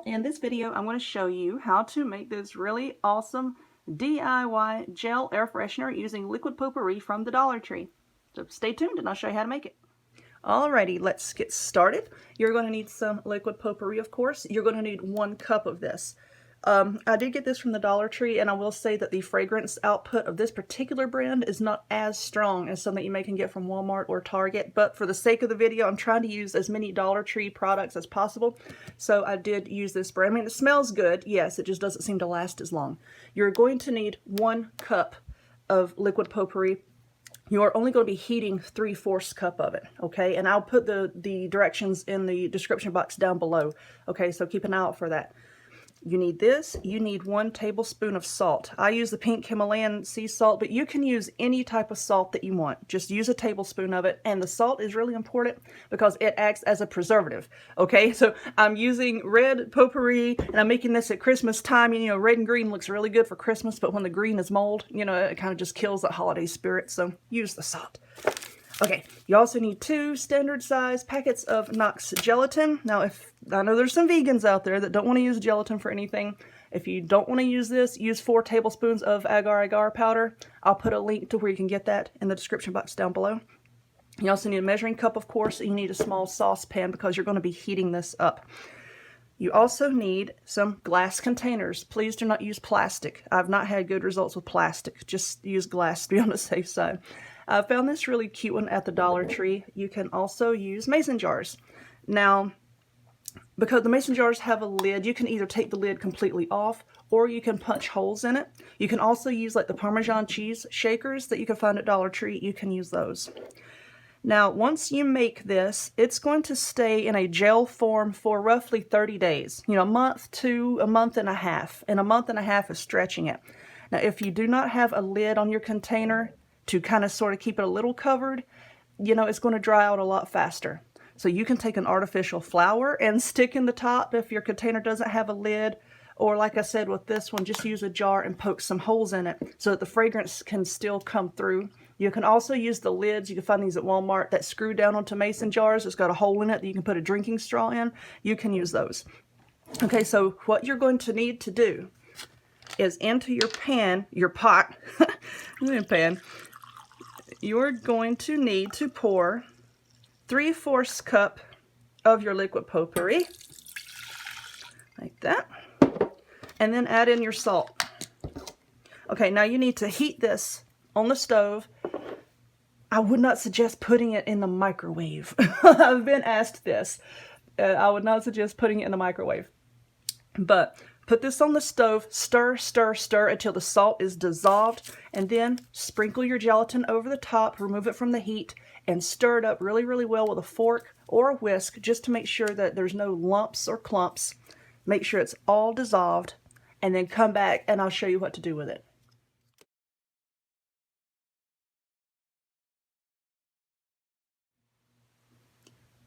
In this video, I'm going to show you how to make this really awesome DIY gel air freshener using liquid potpourri from the Dollar Tree. So stay tuned and I'll show you how to make it. Alrighty, let's get started. You're going to need some liquid potpourri, of course. You're going to need 1 cup of this. I did get this from the Dollar Tree, and I will say that the fragrance output of this particular brand is not as strong as some that you may can get from Walmart or Target, but for the sake of the video, I'm trying to use as many Dollar Tree products as possible, so I did use this brand. I mean, it smells good, yes, it just doesn't seem to last as long. You're going to need 1 cup of liquid potpourri. You are only going to be heating 3/4 cup of it, okay? And I'll put the directions in the description box down below, okay? So keep an eye out for that. You need this. You need 1 tablespoon of salt. I use the pink Himalayan sea salt, but you can use any type of salt that you want. Just use a tablespoon of it, and the salt is really important because it acts as a preservative, okay? So I'm using red potpourri, and I'm making this at Christmas time. You know, red and green looks really good for Christmas, but when the green is mold, you know, it kind of just kills the holiday spirit, so use the salt. Okay, you also need 2 standard size packets of Knox gelatin. Now, if I know there's some vegans out there that don't want to use gelatin for anything. If you don't want to use this, use 4 tablespoons of agar powder. I'll put a link to where you can get that in the description box down below. You also need a measuring cup, of course, and you need a small saucepan because you're going to be heating this up. You also need some glass containers. Please do not use plastic. I've not had good results with plastic. Just use glass to be on the safe side. I found this really cute one at the Dollar Tree. You can also use mason jars. Now, because the mason jars have a lid, you can either take the lid completely off or you can punch holes in it. You can also use like the Parmesan cheese shakers that you can find at Dollar Tree. You can use those. Now, once you make this, it's going to stay in a gel form for roughly 30 days. You know, a month to a month and a half. And a month and a half is stretching it. Now, if you do not have a lid on your container to kind of sort of keep it a little covered, you know, it's going to dry out a lot faster. So you can take an artificial flower and stick in the top if your container doesn't have a lid. Or like I said with this one, just use a jar and poke some holes in it so that the fragrance can still come through. You can also use the lids. You can find these at Walmart that screw down onto mason jars. It's got a hole in it that you can put a drinking straw in. You can use those. Okay, so what you're going to need to do is into your pan, your pot, pan, you're going to need to pour 3/4 cup of your liquid potpourri, like that, and then add in your salt. Okay, now you need to heat this on the stove. I would not suggest putting it in the microwave. I've been asked this. I would not suggest putting it in the microwave. But put this on the stove, stir, stir, stir until the salt is dissolved, and then sprinkle your gelatin over the top, remove it from the heat, and stir it up really, really well with a fork or a whisk just to make sure that there's no lumps or clumps. Make sure it's all dissolved, and then come back and I'll show you what to do with it.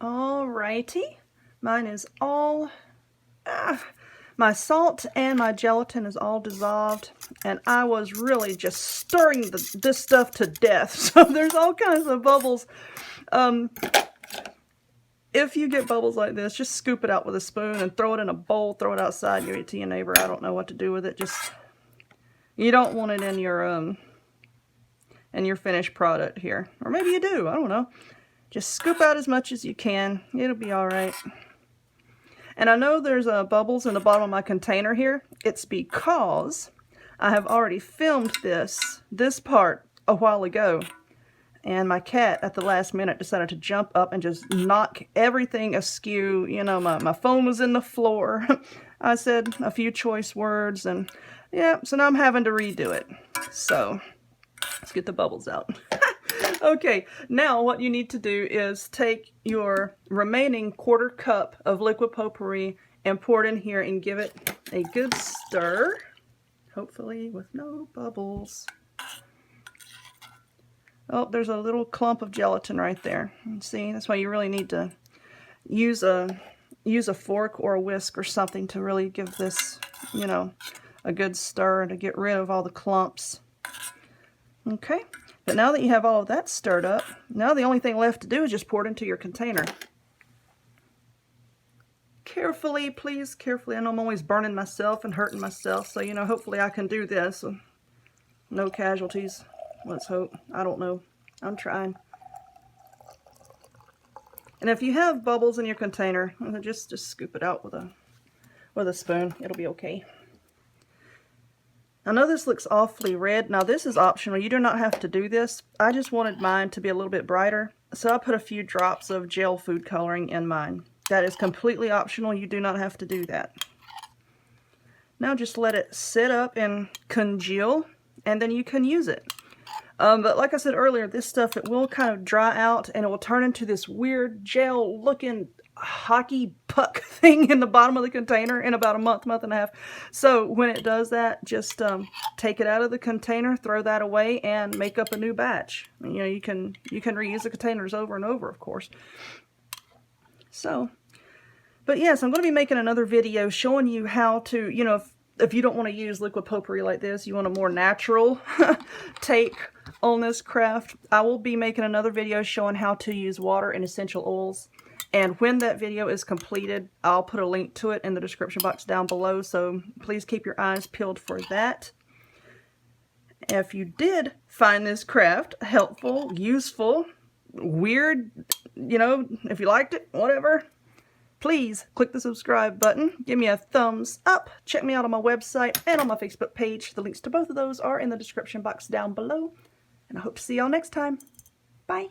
Alrighty, mine is all... my salt and my gelatin is all dissolved, and I was really just stirring this stuff to death, so there's all kinds of bubbles. If you get bubbles like this, just scoop it out with a spoon and throw it in a bowl, throw it outside, give it to your neighbor. I don't know what to do with it. Just, you don't want it in your finished product here. Or maybe you do, I don't know. Just scoop out as much as you can. It'll be all right. And I know there's bubbles in the bottom of my container here. It's because I have already filmed this part a while ago. And my cat at the last minute decided to jump up and just knock everything askew. You know, my phone was in the floor. I said a few choice words, and yeah, so now I'm having to redo it. So let's get the bubbles out. Okay, now what you need to do is take your remaining 1/4 cup of liquid potpourri and pour it in here and give it a good stir, hopefully with no bubbles. Oh, there's a little clump of gelatin right there. See, that's why you really need to use a fork or a whisk or something to really give this, you know, a good stir to get rid of all the clumps. Okay. But now that you have all of that stirred up, now the only thing left to do is just pour it into your container. carefully, please, carefully. I know I'm always burning myself and hurting myself, so, you know, hopefully I can do this. No casualties. Let's hope. I don't know. I'm trying. And if you have bubbles in your container, just scoop it out with a spoon. It'll be okay. I know this looks awfully red. Now this is optional. You do not have to do this. I just wanted mine to be a little bit brighter, so I put a few drops of gel food coloring in mine. That is completely optional. You do not have to do that. Now just let it sit up and congeal, and then you can use it. But like I said earlier, this stuff, it will kind of dry out and it will turn into this weird gel looking hockey puck thing in the bottom of the container in about a month and a half. So when it does that, just take it out of the container, throw that away, and make up a new batch. You know, you can reuse the containers over and over, of course. So, but yes, I'm going to be making another video showing you how to, you know, if you don't want to use liquid potpourri like this, you want a more natural take on this craft, I will be making another video showing how to use water and essential oils. And when that video is completed, I'll put a link to it in the description box down below, so please keep your eyes peeled for that. If you did find this craft helpful, useful, weird, you know, if you liked it, whatever, please click the subscribe button, give me a thumbs up, check me out on my website and on my Facebook page. The links to both of those are in the description box down below. And I hope to see y'all next time. Bye.